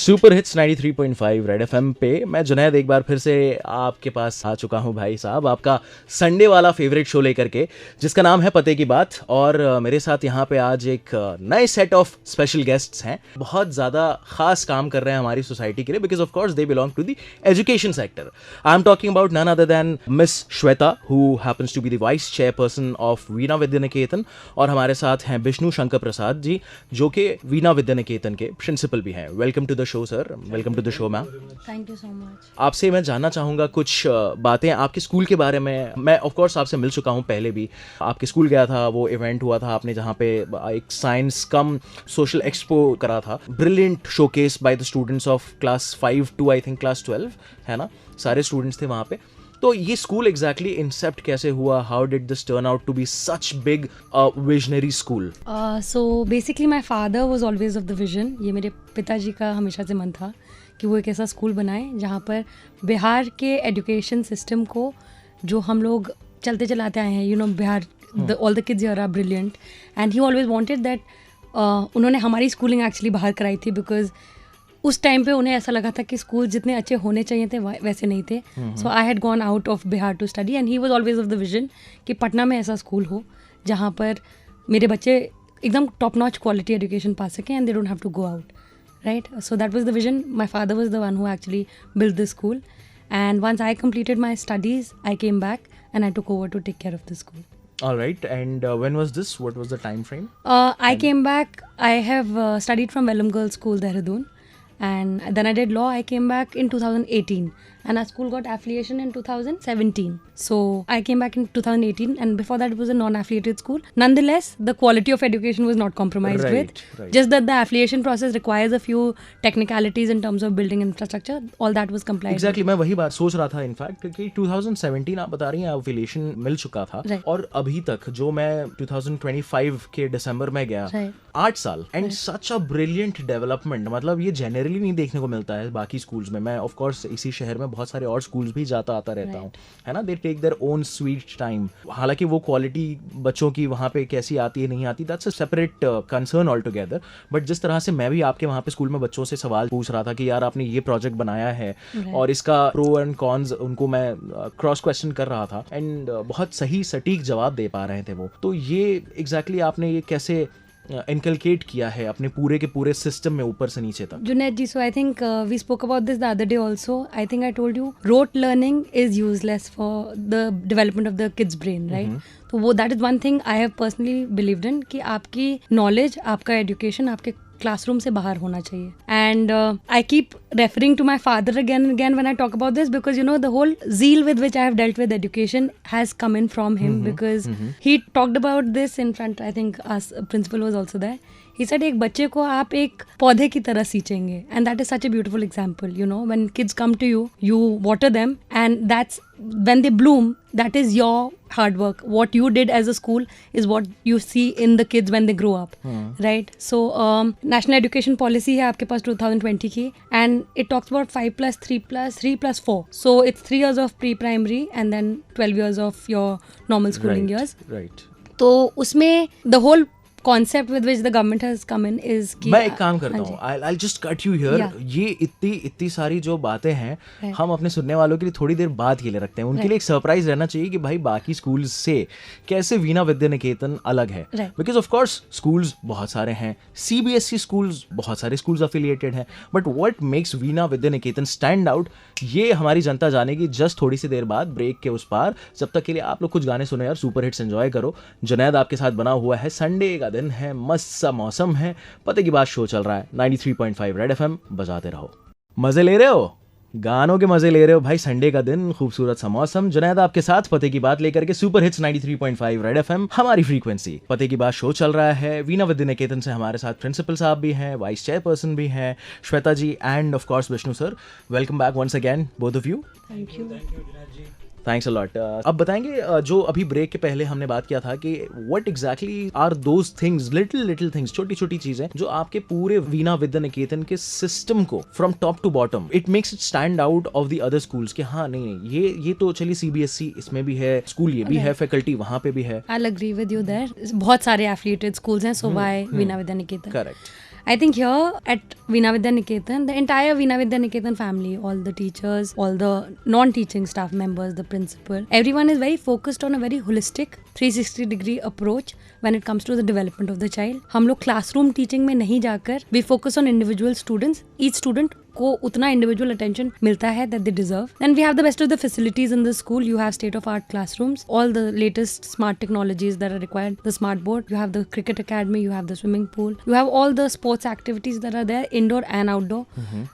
Super hits 93.5 red FM पे मैं जुनैद एक बार फिर से आपके पास आ चुका हूं भाई साहब, आपका संडे वाला फेवरेट शो लेकर के, जिसका नाम है पते की बात। और मेरे साथ यहाँ पे आज एक नए सेट ऑफ स्पेशल गेस्ट्स हैं, बहुत ज़्यादा खास काम कर रहे हैं हमारी सोसाइटी के लिए, because of course they belong to the education sector. I am talking about none other than miss Shweta, who happens to be the vice chairperson of Veena Vidyaniketan, और हमारे साथ हैं विष्णु शंकर प्रसाद जी, जो कि वीणा विद्यानिकेतन के प्रिंसिपल भी हैं। Welcome to the show sir, welcome to the show ma'am. Thank you so much. आपसे मैं जानना चाहूँगा कुछ बातें आपके स्कूल के बारे में। मैं ऑफ कोर्स आपसे मिल चुका हूँ पहले भी, आपके स्कूल गया था, वो इवेंट हुआ था आपने जहाँ पे एक साइंस कम सोशल एक्सपो करा था, brilliant showcase by the students of class 5 to I think class 12, है ना, सारे स्टूडेंट्स थे वहाँ पे। तो ये स्कूल एग्जैक्टली इंसेप्ट कैसे हुआ? How did this turn out to be such big visionary school? So basically my father was always of the vision. ये मेरे पिताजी का हमेशा से मन था कि वो एक ऐसा स्कूल बनाए जहाँ पर बिहार के एजुकेशन सिस्टम को, जो हम लोग चलते चलाते आए हैं, you know, Bihar, all the kids here are brilliant, and he always wanted that. उन्होंने हमारी स्कूलिंग एक्चुअली बाहर कराई थी, बिकॉज उस टाइम पे उन्हें ऐसा लगा था कि स्कूल जितने अच्छे होने चाहिए थे वैसे नहीं थे। So I had gone out of Bihar to study, and he was always of the vision कि पटना में ऐसा स्कूल हो जहाँ पर मेरे बच्चे एकदम टॉप नॉच क्वालिटी एजुकेशन पा सकें and they don't have to go out, right? So that was the vision. My father was the one who actually built the school, and once I completed my studies, I came back and I took over to take care of the school. All right, and when was this? What was the time frame? I came back. I have studied from Vellum Girls School, Dehradun. And then I did law. I came back in 2018, and our school got affiliation in 2017. So I came back in 2018, and before that it was a non-affiliated school. Nonetheless, the quality of education was not compromised with. Just that the affiliation process requires a few technicalities in terms of building infrastructure. All that was complied. Exactly, मैं वही बात सोच रहा था in fact कि 2017 आप बता रही हैं affiliation मिल चुका था, और अभी तक जो मैं 2025 के दिसंबर में गया, 8 साल, and such a brilliant development. मतलब ये जनरली नहीं देखने को मिलता है बाकी स्कूल्स में। मैं ऑफ कोर्स इसी शहर में बहुत सारे और स्कूल्स भी जाता आता रहता हूँ, है ना। They take their own sweet time. हालांकि वो क्वालिटी बच्चों की वहाँ पे कैसी आती है नहीं आती, that's a separate concern all together. But जिस तरह से मैं भी आपके वहाँ पे स्कूल में बच्चों से सवाल पूछ रहा था कि यार आपने ये प्रोजेक्ट बनाया है और इसका प्रो एंड कॉन्स, उनको मैं क्रॉस क्वेश्चन कर रहा था, एंड बहुत सही सटीक जवाब दे पा रहे थे वो। तो ये एग्जैक्टली आपने ये कैसे इनकलकेट किया है अपने पूरे के पूरे सिस्टम में ऊपर से नीचे तक? Junaid ji, so I think we spoke about this the other day also. I think I told you rote learning is useless for the development of the kid's brain, right? तो वो that is one thing I have personally believed in, कि आपकी knowledge, आपका education आपके classroom से बाहर होना चाहिए. And I keep referring to my father again and again when I talk about this, because you know the whole zeal with which I have dealt with education has come in from him, because he talked about this in front. I think our principal was also there. He said एक बच्चे को आप एक पौधे की तरह सींचेंगे, and that is such a beautiful example. You know, when kids come to you, you water them, and that's when they bloom. That is your hard work. What you did as a school is what you see in the kids when they grow up, right? So national education policy है आपके पास 2020 की, and it talks about 5+3+3+4. So it's 3 years of pre-primary and then 12 years of your normal schooling years. Right. तो उसमें the whole concept with which the government has come in is कि मैं एक काम करता हूँ, I'll just cut you here. ये इतनी सारी जो बातें हैं हम अपने सुनने वालों के लिए थोड़ी देर बाद के लिए रखते हैं। उनके लिए एक सरप्राइज रहना चाहिए कि भाई बाकी स्कूल्स से कैसे वीणा विद्यानिकेतन अलग है, बिकॉज ऑफ कोर्स स्कूल्स बहुत सारे हैं, CBSE स्कूल्स बहुत सारे स्कूल्स अफिलिएटेड हैं, but what makes Veena Vidyaniketan stand out, ये हमारी जनता जानेगी जस्ट थोड़ी सी देर बाद, ब्रेक के उस पार। जब तक के लिए आप लोग कुछ गाने सुनो यार, सुपर हिट्स एंजॉय करो। जुनैद आपके साथ बना हुआ है, संडे का दिन है, मस्त सा मौसम है, पते की बात शो चल रहा है 93.5 रेड एफएम, बजाते रहो। मजे ले रहे हो, गानों के मजे ले रहे हो भाई, संडे का दिन, खूबसूरत सा मौसम। जुनैद आपके साथ पते की बात लेकर के, सुपर हिट्स 93.5 रेड एफएम, हमारी फ्रीक्वेंसी। पते की बात शो चल रहा है, वीणा विद्यानिकेतन से हमारे साथ प्रिंसिपल साहब भी हैं, वाइस चेयरपर्सन भी हैं Shweta ji, and of course Vishnu sir. Welcome back once again both of you. Thank you thanks a lot. अब बताएंगे, जो अभी ब्रेक के पहले हमने बात किया था कि what exactly are those things, little things, छोटी छोटी चीजें जो आपके पूरे वीणा विद्यानिकेतन के सिस्टम को from top to bottom it makes it stand out of the other schools, कि हाँ नहीं ये तो चलिए CBSE इसमें भी है स्कूल, ये भी है, फैकल्टी वहाँ पे भी है। I'll agree with you there. बहुत सारे affiliated schools हैं, so why Veena Vidyaniketan? Correct. I think here at Veena Vidya Niketan, the entire Veena Vidya Niketan family, all the teachers, all the non-teaching staff members, the principal, everyone is very focused on a very holistic 360-degree approach when it comes to the development of the child. हम लोग classroom teaching में नहीं जाकर we focus on individual students. Each student को उतना individual attention मिलता है that they deserve. And we have the best of the facilities in the school. You have state of art classrooms, all the latest smart technologies that are required, the smart board, you have the cricket academy, you have the swimming pool, you have all the sports activities that are there, indoor and outdoor.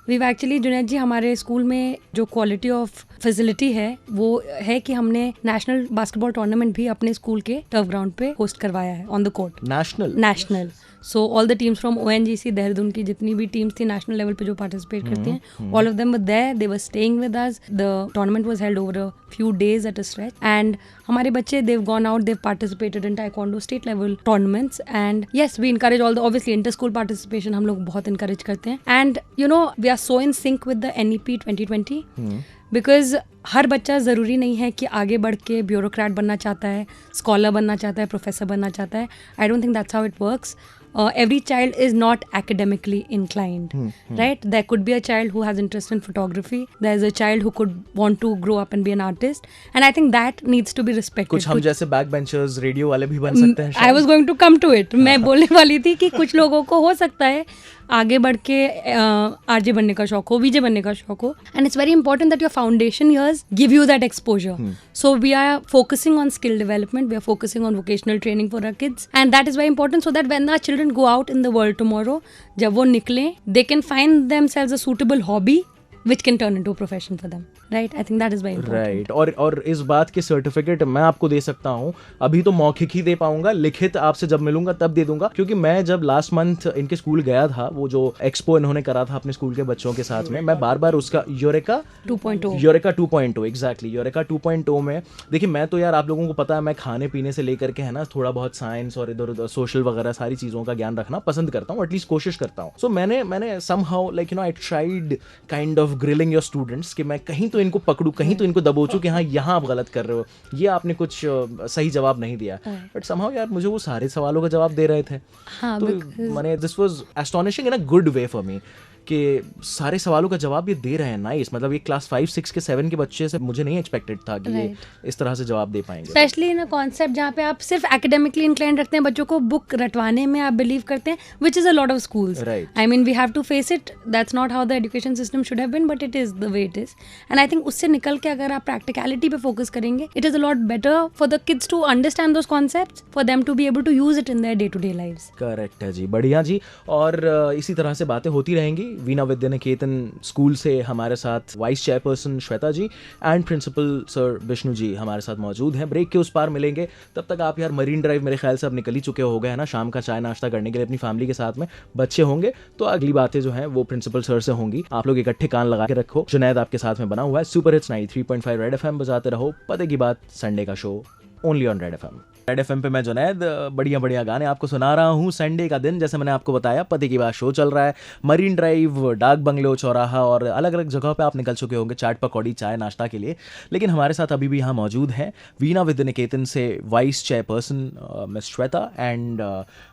We've actually, Junaid जी, हमारे school में जो quality of facility है वो है कि हमने national basketball tournament भी अपने स्कूल के टर्फ ग्राउंड पे होस्ट करवाया है on the court. National. So all the teams from ONGC Dehradun की जितनी भी टीम्स थी नेशनल लेवल पे जो पार्टिसिपेट करती हैं, all of them were there. They were staying with us. The tournament was held over a few days at a stretch. And हमारे बच्चे, they've gone out, they've participated in taekwondo state level tournaments. And yes, we encourage all the, obviously inter school participation हम लोग बहुत encourage करते हैं. And you know, we are so in sync with the NEP 2020. Because हर बच्चा ज़रूरी नहीं है कि आगे बढ़ के ब्यूरोक्रेट बनना चाहता है, स्कॉलर बनना चाहता है, प्रोफेसर बनना चाहता है. I don't think that's how it works. Every child is not academically inclined, right? There could be a child who has interest in photography. There is a child who could want to grow up and be an artist. And I think that needs to be respected. कुछ हम जैसे backbenchers, radio वाले भी बन सकते हैं. I was going to come to it. मैं बोलने वाली थी कि कुछ लोगों को हो सकता है आगे बढ़ के आरजे बनने का शौक हो, वीजे बनने का शौक हो. And it's very important that your foundation years give you that exposure. So we are focusing on skill development, we are focusing on vocational training for our kids, and that is very important so that when our children go out in the world tomorrow, जब वो निकलें, they can find themselves a suitable hobby which can turn into a profession for them, right? I think that is very important. Right. और इस बात के certificate मैं आपको दे सकता हूँ. अभी तो मौखिक ही दे पाऊंगा, लिखित आपसे जब मिलूंगा तब दे दूंगा, क्योंकि मैं जब लास्ट मंथ इनके स्कूल गया था, वो जो एक्सपो इन्होंने करा था अपने स्कूल के बच्चों के साथ में, मैं बार बार उसका यूरेका 2.0 एग्जैक्टली यूरेका 2.0 में, देखिए मैं तो यार आप लोगों को पता है मैं खाने पीने से लेकर के है ना थोड़ा बहुत साइंस और इधर उधर सोशल वगैरह सारी चीज़ों का ज्ञान रखना पसंद करता हूँ, एटलीस्ट कोशिश करता हूँ. सो मैंने somehow like you know I tried kind of grilling your students कि मैं कहीं तो इनको पकड़ूं, कहीं तो इनको दबोचूं कि हाँ यहाँ आप गलत कर रहे हो, ये आपने कुछ सही जवाब नहीं दिया. बट समहाउ यार मुझे वो सारे सवालों का जवाब दे रहे थे. हाँ, तो मैंने this was astonishing in a good way for me कि सारे सवालों का जवाब ये दे रहे हैं. नाइस. मतलब ये क्लास 5, 6 के 7 के बच्चे से मुझे नहीं एक्सपेक्टेड था कि ये इस तरह से जवाब दे पाएंगे. स्पेशली इन अ कॉन्सेप्ट जहाँ पे आप सिर्फ एकेडमिकली इंक्लाइंड रखते हैं बच्चों को, बुक रटवाने में आप बिलीव करते हैं, which is a lot of schools. I mean we have to face it, that's not how the education system should have been, but it is the way it is. And I think उससे निकल के अगर आप practicality पे focus करेंगे, it is a lot better for the kids to understand those concepts, for them to be able to use it in their day to day lives. Correct है जी, बढ़िया जी. और इसी तरह से बातें होती रहेंगी. वीणा विद्या निकेतन स्कूल से हमारे साथ vice chairperson Shweta ji and principal sir Vishnu ji हमारे साथ मौजूद हैं. ब्रेक के उस पार मिलेंगे, तब तक आप यार मरीन ड्राइव मेरे ख्याल से अब निकल ही चुके हो गए हैं ना, शाम का चाय नाश्ता करने के लिए अपनी फैमिली के साथ में. बच्चे होंगे तो अगली बातें जो हैं वो प्रिंसिपल सर से होंगी. आप लोग इकट्ठे कान लगा के रखो. जुनैद आपके साथ में बना हुआ है. सुपर हिट्स 93.5 रेड एफएम बजाते रहो. पते की बात संडे का show only on red FM. Red FM पे मैं जुनैद बढ़िया बढ़िया गाने आपको सुना रहा हूँ. संडे का दिन, जैसे मैंने आपको बताया, पते की बात शो चल रहा है. मरीन ड्राइव, डाक बंगलो, चौराहा और अलग अलग जगहों पे आप निकल चुके होंगे चाट पकौड़ी चाय नाश्ता के लिए. लेकिन हमारे साथ अभी भी यहाँ मौजूद हैं वीणा विद्या निकेतन से vice chairperson miss Shweta and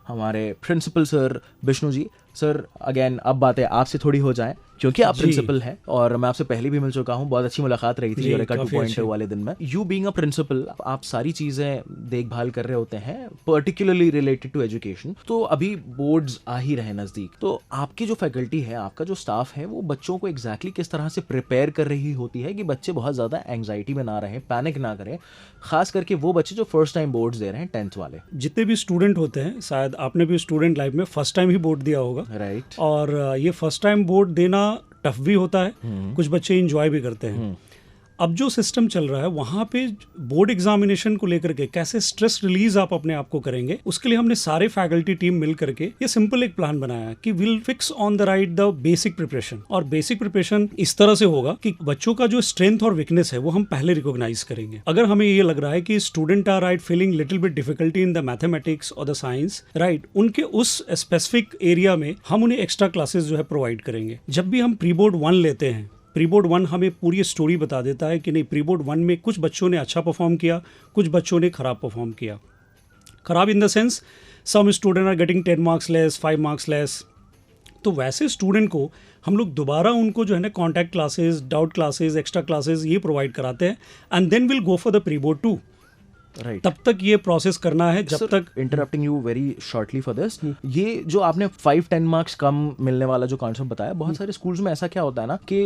हमारे प्रिंसिपल सर विष्णु जी. सर अगेन अब बातें आपसे थोड़ी हो जाएं क्योंकि आप प्रिंसिपल हैं और मैं आपसे पहले भी मिल चुका हूँ. बहुत अच्छी मुलाकात रही थी यूरेका 2.0 वाले दिन में. यू बीइंग अ प्रिंसिपल, आप सारी चीज़ें देखभाल कर रहे होते हैं पर्टिकुलरली रिलेटेड टू एजुकेशन. तो अभी बोर्ड्स आ ही रहे नज़दीक, तो आपकी जो फैकल्टी है, आपका जो स्टाफ है, वो बच्चों को एग्जैक्टली किस तरह से प्रिपेयर कर रही होती है कि बच्चे बहुत ज़्यादा एंग्जाइटी में ना रहें, पैनिक ना करें, खास करके वो बच्चे जो फर्स्ट टाइम बोर्ड्स दे रहे हैं 10th वाले. जितने भी स्टूडेंट होते हैं, शायद आपने भी स्टूडेंट लाइफ में फर्स्ट टाइम ही बोर्ड दिया होगा, राइट. और ये फर्स्ट टाइम बोर्ड देना टफ भी होता है. कुछ बच्चे इंजॉय भी करते हैं. अब जो सिस्टम चल रहा है वहाँ पे बोर्ड एग्जामिनेशन को लेकर के कैसे स्ट्रेस रिलीज आप अपने आप को करेंगे, उसके लिए हमने सारे फैकल्टी टीम मिल करके ये सिंपल एक प्लान बनाया कि will fix on the right the basic preparation. और बेसिक प्रिपरेशन इस तरह से होगा कि बच्चों का जो स्ट्रेंथ और वीकनेस है वो हम पहले रिकॉग्नाइज करेंगे. अगर हमें ये लग रहा है कि student are right feeling little bit difficulty in the mathematics और द साइंस, राइट, उनके उस स्पेसिफिक एरिया में हम उन्हें एक्स्ट्रा क्लासेस जो है प्रोवाइड करेंगे. जब भी हम प्री बोर्ड 1 लेते हैं, प्री बोर्ड 1 हमें पूरी स्टोरी बता देता है कि नहीं, प्री बोर्ड 1 में कुछ बच्चों ने अच्छा परफॉर्म किया, कुछ बच्चों ने खराब परफॉर्म किया. खराब in the sense some student are getting 10 marks less, 5 marks less, तो वैसे स्टूडेंट को हम लोग दोबारा उनको जो है ना contact classes, doubt classes, extra classes ये प्रोवाइड कराते हैं, and then will go for the pre board two. Right, तब तक ये प्रोसेस करना है जब तक। Interrupting you very shortly for this, ये जो आपने 5-10 मार्क्स कम मिलने वाला जो कॉन्सेप्ट बताया, बहुत सारे स्कूल्स में ऐसा क्या होता है ना कि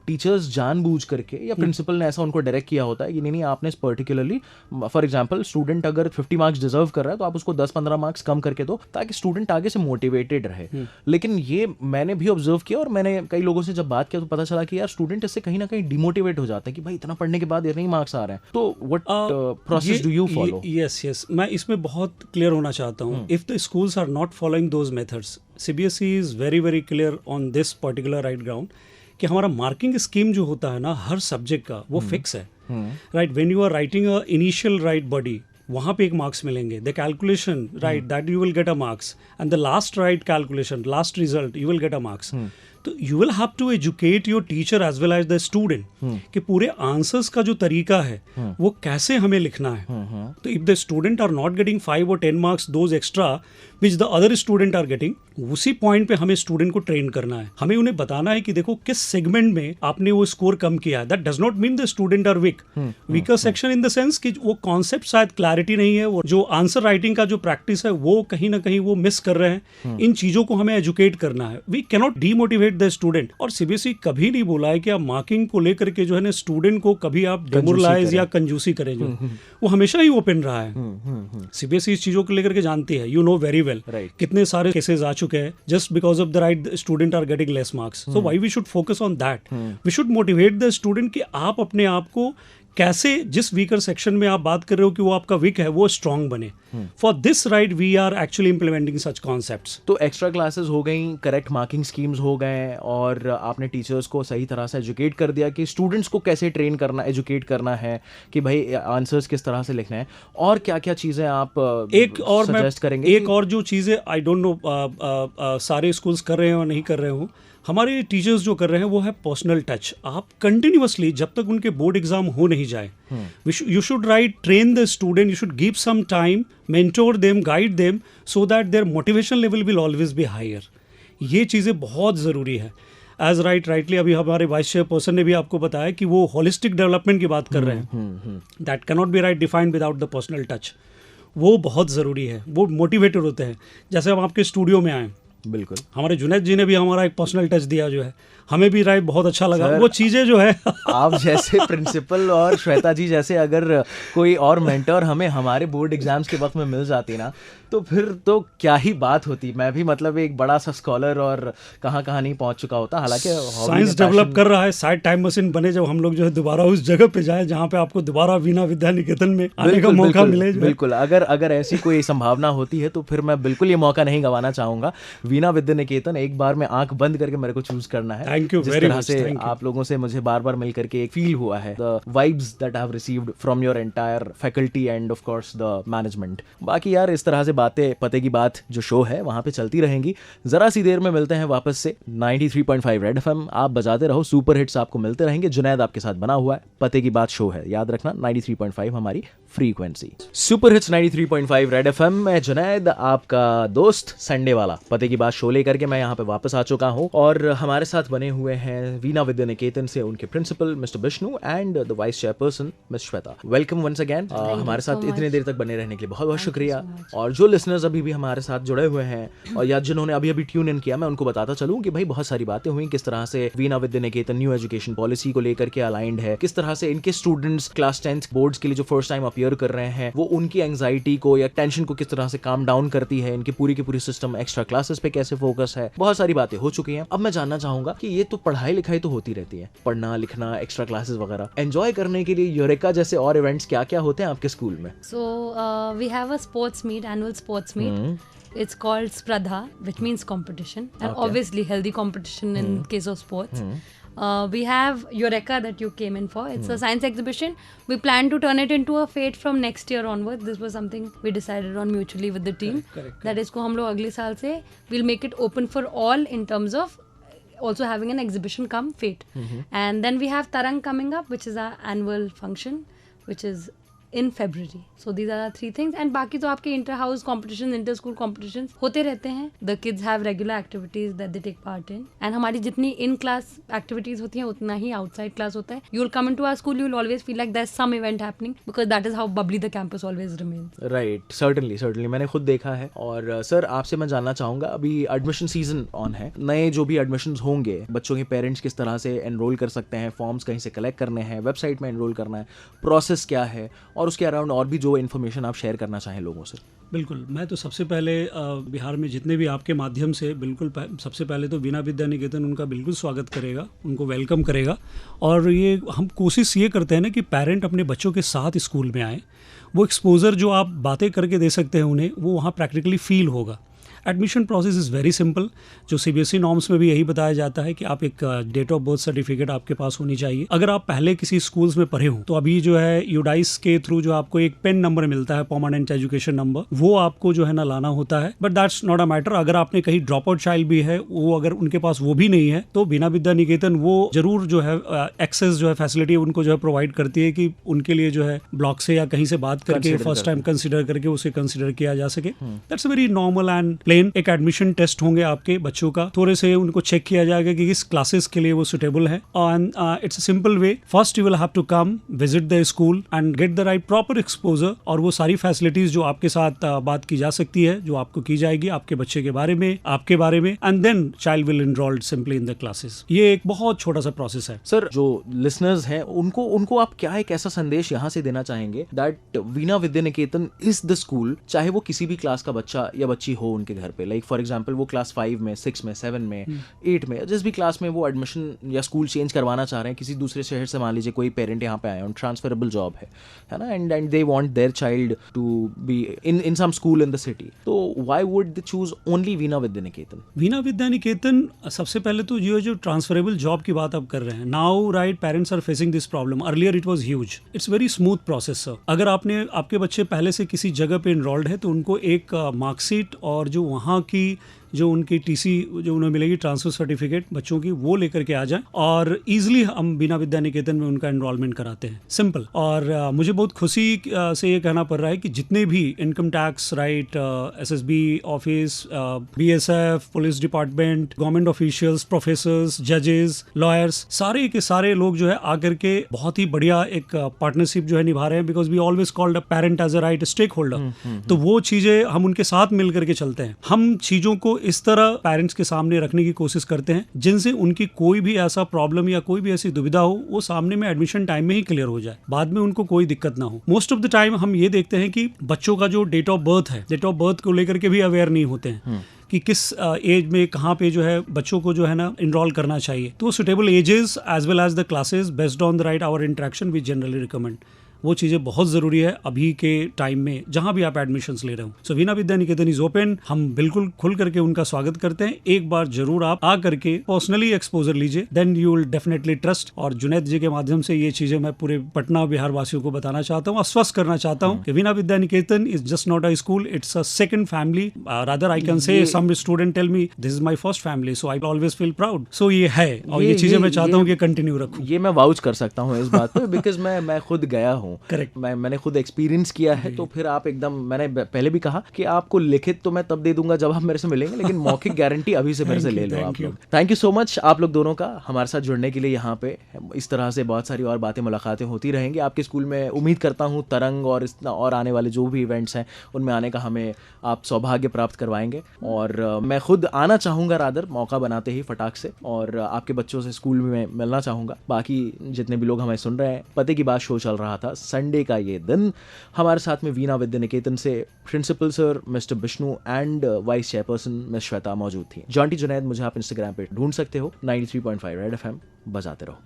टीचर्स जानबूझ करके या प्रिंसिपल ने ऐसा उनको डायरेक्ट किया होता है कि नहीं आपने पर्टिकुलरली, फॉर एग्जांपल स्टूडेंट अगर 50 मार्क्स डिजर्व कर रहा है तो आप उसको 10-15 मार्क्स कम करके दो ताकि स्टूडेंट आगे से मोटिवेटेड रहे। लेकिन ये मैंने भी ऑब्जर्व किया और मैंने कई लोगों से जब बात किया तो पता चला कि यार स्टूडेंट इससे कहीं ना कहीं डिमोटिवेट हो जाते हैं कि भाई इतना पढ़ने के बाद इतने मार्क्स आ रहे हैं। तो what process do you follow? Yes, मैं इसमें बहुत क्लियर होना चाहता हूँ। If the schools are not following those methods, CBSE is very very clear on this particular right ground कि हमारा मार्किंग स्कीम जो होता है ना हर सब्जेक्ट का, वो फिक्स है। Right, when you are writing a initial right body, वहाँ पे एक मार्क्स मिलेंगे, the calculation right that you will get a marks, and the last right calculation, last result you will get a marks. तो you will have to educate your teacher as well as the student कि पूरे answers का जो तरीका है वो कैसे हमें लिखना है। तो if the student are not getting 5 or 10 marks those extra which the other student are getting, उसी पॉइंट पे हमें स्टूडेंट को ट्रेन करना है। हमें उन्हें बताना है कि देखो किस सेगमेंट में आपने वो स्कोर कम किया है। That does not mean the student are weak, weaker section in the sense कि वो कॉन्सेप्ट शायद क्लैरिटी नहीं है, वो जो आंसर राइटिंग का जो प्रैक्टिस है वो कहीं ना कहीं वो मिस कर रहे हैं। इन चीजों को हमें एजुकेट करना है। We cannot demotivate the student. और CBSE कभी नहीं बोला है कि आप मार्किंग को लेकर के जो है ना स्टूडेंट को कभी आप डेमोरलाइज या कंजूसी करें, जो वो हमेशा ही ओपन रहा है। CBSE इस चीजों को लेकर के जानती है, यू नो वेरी वेल कितने सारे केसेस आ चुके हैं just because of the right student are getting less marks. So why we should focus on that, we should motivate the student कि आप अपने आप को कैसे जिस वीकर सेक्शन में आप बात कर रहे हो कि वो आपका वीक है वो स्ट्रांग बने। For this right we are actually implementing such concepts. तो एक्स्ट्रा क्लासेस हो गई, करेक्ट मार्किंग स्कीम्स हो गए, और आपने टीचर्स को सही तरह से एजुकेट कर दिया कि स्टूडेंट्स को कैसे ट्रेन करना, एजुकेट करना है कि भाई आंसर्स किस तरह से लिखना है, और क्या क्या चीज़ें आप एक और सजेस्ट करेंगे? एक और जो चीज़ें आई डोंट नो सारे स्कूल्स कर रहे हैं और नहीं कर रहे हो, हमारे टीचर्स जो कर रहे हैं वो है पर्सनल टच। आप कंटिन्यूअसली जब तक उनके बोर्ड एग्जाम हो नहीं जाए, you should right train the student, you should give some time, mentor them, guide them, so that their motivation level will always be higher. ये चीज़ें बहुत ज़रूरी है। एज राइटली अभी हमारे वाइस चेयरपर्सन ने भी आपको बताया कि वो होलिस्टिक डेवलपमेंट की बात कर रहे हैं। That cannot be right defined without the personal touch. वो बहुत ज़रूरी है, वो मोटिवेटेड होते हैं। जैसे हम आपके स्टूडियो में आए, बिल्कुल हमारे जुनैद जी ने भी हमारा एक पर्सनल टच दिया, जो है हमें भी राइट बहुत अच्छा लगा। वो चीज़ें जो है आप जैसे प्रिंसिपल और श्वेता जी जैसे अगर कोई और मेंटर हमें हमारे बोर्ड एग्जाम्स के वक्त में मिल जाती ना, तो फिर तो क्या ही बात होती। मैं भी मतलब एक बड़ा सा स्कॉलर और कहाँ नहीं पहुंच चुका होता। हालांकि साइंस डेवलप कर रहा है, शायद टाइम मशीन बने जब हम लोग जो है दोबारा उस जगह पे जाए जहाँ पे आपको दोबारा वीणा विद्या निकेतन में आने का मौका मिले। बिल्कुल, अगर ऐसी कोई संभावना होती है तो फिर मैं बिल्कुल ये मौका नहीं गंवाना चाहूंगा। वीणा विद्या निकेतन एक बार में आंख बंद करके मेरे को चूज करना है। Thank you very much. आप लोगों से मुझे बार बार मिल करके एक फील हुआ है, the vibes that I have received from your entire faculty and of course the management. बाकी यार इस तरह से बातें, पते की बात जो शो है वहां पे चलती रहेंगी। जरा सी देर में मिलते हैं वापस से 93.5 रेड एफएम। आप बजाते रहो, सुपर हिट्स आपको मिलते रहेंगे। जुनैद आपके साथ बना हुआ है, पते की बात शो है, याद रखना 93.5 हमारी frequency. Super hits 93.5 red FM में जुनैद आपका दोस्त संडे वाला पते की बात शो लेकर के मैं यहाँ पे वापस आ चुका हूँ, और हमारे साथ बने हुए हैं वीणा विद्या निकेतन से उनके principal mister Vishnu and the vice chairperson miss Shweta. Welcome once again. हमारे साथ इतने देर तक बने रहने के लिए बहुत बहुत शुक्रिया। और जो लिसनर्स अभी भी हमारे साथ जुड़े हुए हैं और या जिन्होंने अभी ट्यून इन किया, मैं उनको बताता चलूं कि भाई बहुत सारी बातें हुई, किस तरह से वीणा विद्या निकेतन न्यू एजुकेशन पॉलिसी को लेकर के अलाइंड है, किस तरह से इनके स्टूडेंट्स क्लास 10th बोर्ड्स के लिए जो फर्स्ट टाइम अपीयर कर रहे हैं वो उनकी एंजाइटी को या टेंशन को किस तरह से काम डाउन करती है, इनकी पूरी की पूरी सिस्टम एक्स्ट्रा क्लासेस पे कैसे फोकस है। बहुत सारी बातें हो चुकी हैं। अब मैं जानना चाहूंगा कि ये तो पढ़ाई लिखाई तो होती रहती है, पढ़ना लिखना, एक्स्ट्रा क्लासेस वगैरह, एंजॉय करने के लिए यूरेका जैसे और इवेंट्स क्या क्या होते हैं आपके स्कूल में? So we have a sports meet, annual sports meet. It's called Spradha, which means competition, and obviously healthy competition in case of sports. We have Eureka that you came in for. It's a science exhibition. We plan to turn it into a fete from next year onwards. This was something we decided on mutually with the team. Correct. That इसको हम लोग अगले साल से we'll make it open for all in terms of also having an exhibition come fete. And then we have Tarang coming up, which is our annual function, which is in February. So these are the 3 things. And बाकी तो आपके inter house competitions, inter school competitions होते रहते हैं. The kids have regular activities that they take part in. And हमारी जितनी in class activities होती हैं उतना ही outside class होता है. You will come into our school, you will always feel like there's some event happening because that is how bubbly the campus always remains. Right, certainly मैंने खुद देखा है. और सर आपसे मैं जानना चाहूँगा, अभी एडमिशन सीजन ऑन है, नए जो भी एडमिशन्स होंगे बच्चों के पेरेंट्स किस तरह से एनरोल कर सकते हैं, फॉर्म्स कहीं से कलेक्ट करने हैं, वेबसाइट में एनरोल करना है, प्रोसेस क्या है, और उसके अराउंड और भी जो इन्फॉर्मेशन आप शेयर करना चाहें लोगों से. बिल्कुल, मैं तो सबसे पहले बिहार में जितने भी आपके माध्यम से बिल्कुल सबसे पहले तो वीणा विद्या निकेतन उनका बिल्कुल स्वागत करेगा, उनको वेलकम करेगा. और ये हम कोशिश ये करते हैं ना कि पेरेंट अपने बच्चों के साथ स्कूल में आए. वो एक्सपोजर जो आप बातें करके दे सकते हैं उन्हें, वो वहाँ प्रैक्टिकली फील होगा. Admission process is very simple. जो सीबीएसई नॉर्म्स में भी यही बताया जाता है कि आप एक डेट ऑफ बर्थ सर्टिफिकेट आपके पास होनी चाहिए. अगर आप पहले किसी स्कूल्स में पढ़े हो तो अभी जो है यूडाइस के थ्रू जो आपको एक पेन नंबर मिलता है, परमानेंट एजुकेशन नंबर, वो आपको जो है ना लाना होता है. But that's not a matter. अगर आपने कहीं ड्रॉप आउट चाइल्ड भी है, वो अगर उनके पास वो भी नहीं है तो वीणा विद्या निकेतन वो जरूर जो है एक्सेस जो है फैसिलिटी उनको जो है प्रोवाइड करती है कि उनके लिए जो है ब्लॉक से या कहीं से बात करके फर्स्ट टाइम कंसिडर करके उसे कंसिडर किया जा सके. That's very normal and plain. एक एडमिशन टेस्ट होंगे आपके बच्चों का, थोड़े से उनको चेक किया जाएगा कि किस क्लासेस के लिए वो सुटेबल है. And it's a simple way. First you will have to come visit the school and get the right proper exposure, और वो सारी फैसिलिटीज जो आपके साथ बात की जा सकती है, जो आपको की जाएगी आपके बच्चे के बारे में, आपके बारे में, and then child will enrolled simply in the classes. ये एक बहुत छोटा सा प्रोसेस है. सर जो लिसनर्स हैं उनको आप क्या एक ऐसा संदेश यहाँ से देना चाहेंगे that Veena Vidya Niketan is the school, चाहे वो किसी भी क्लास का बच्चा या बच्ची हो उनके घर पे, लाइक फॉर एग्जाम्पल वो क्लास 5 में, 6 में, 7 में, 8 में, जिस भी क्लास में वो एडमिशन या स्कूल चेंज करवाना चाह रहे हैं, किसी दूसरे शहर से मान लीजिए कोई पेरेंट यहाँ पे आए हैं, ट्रांसफरेबल जॉब है ना, and they want their child to be in some school in the city, तो why would they choose only Veena Vidya Niketan? Veena Vidya Niketan सबसे पहले तो ये जो ट्रांसफरेबल जॉब की बात आप कर रहे हैं, now right parents are facing this problem. Earlier it was huge. It's very smooth process sir. अगर आपके बच्चे पहले से किसी जगह पे इनरोल्ड है तो उनको एक मार्कशीट और जो वहाँ की जो उनकी टीसी जो उन्हें मिलेगी, ट्रांसफर सर्टिफिकेट बच्चों की, वो लेकर के आ जाएं और इजीली हम वीणा विद्या निकेतन में उनका एनरोलमेंट कराते हैं. सिंपल. और मुझे बहुत खुशी से ये कहना पड़ रहा है कि जितने भी income tax right, SSB office, BSF, police department, government officials, professors, जजेस, लॉयर्स, सारे के सारे लोग जो है आकर के बहुत ही बढ़िया एक पार्टनरशिप जो है निभा रहे हैं, because we always called a parent as a right stakeholder. तो वो चीजें हम उनके साथ मिल करके चलते हैं. हम चीजों को इस तरह पेरेंट्स के सामने रखने की कोशिश करते हैं जिनसे उनकी कोई भी ऐसा प्रॉब्लम या कोई भी ऐसी दुविधा हो वो सामने में एडमिशन टाइम में ही क्लियर हो जाए, बाद में उनको कोई दिक्कत ना हो. मोस्ट ऑफ द टाइम हम ये देखते हैं कि बच्चों का जो डेट ऑफ बर्थ है, डेट ऑफ बर्थ को लेकर के भी अवेयर नहीं होते हैं कि किस एज में कहाँ पे जो है बच्चों को जो है ना इनरोल करना चाहिए. तो suitable ages as well as the classes based on the right our interaction we generally recommend. वो चीज़ें बहुत ज़रूरी है अभी के टाइम में जहाँ भी आप एडमिशन्स ले रहे हो. सो वीणा विद्या निकेतन इज ओपन. हम बिल्कुल खुल करके उनका स्वागत करते हैं. एक बार जरूर आप आ करके पर्सनली एक्सपोजर लीजिए, then you will definitely trust. और जुनैद जी के माध्यम से ये चीज़ें मैं पूरे पटना बिहार वासियों को बताना चाहता हूँ, आश्वस्त करना चाहता हूँ कि Veena Vidya Niketan is just not a school, it's a second family. Rather I can say some student tell me this is my first family, so I always feel proud. सो ये है और ये चीज़ें मैं चाहता हूँ कि कंटिन्यू रखूँ. ये मैं वाउच कर सकता हूँ इस बात पे बिकॉज मैं खुद गया हूँ. करेक्ट. मैंने खुद एक्सपीरियंस किया है. तो फिर आप एकदम, मैंने पहले भी कहा कि आपको लिखित तो मैं तब दे दूंगा जब आप मेरे से मिलेंगे, लेकिन मौखिक गारंटी अभी से मेरे से ले लो आप लोग. थैंक यू सो मच आप लोग दोनों का हमारे साथ जुड़ने के लिए. यहाँ पे इस तरह से बहुत सारी और बातें, मुलाकातें होती रहेंगी आपके स्कूल में. उम्मीद करता हूँ तरंग और और आने वाले जो भी इवेंट्स हैं उनमें आने का हमें आप सौभाग्य प्राप्त करवाएंगे. और मैं खुद आना चाहूँगा रादर मौका बनाते ही फटाक से, और आपके बच्चों से स्कूल में मिलना चाहूँगा. बाकी जितने भी लोग हमें सुन रहे हैं, पते की बात शो चल रहा था संडे का ये दिन. हमारे साथ में वीणा विद्या निकेतन से principal sir mister Vishnu and vice chairperson miss Shweta मौजूद थी. जॉन्टी जुनैद मुझे आप इंस्टाग्राम पे ढूंढ सकते हो. 93.5 रेड एफएम बजाते रहो.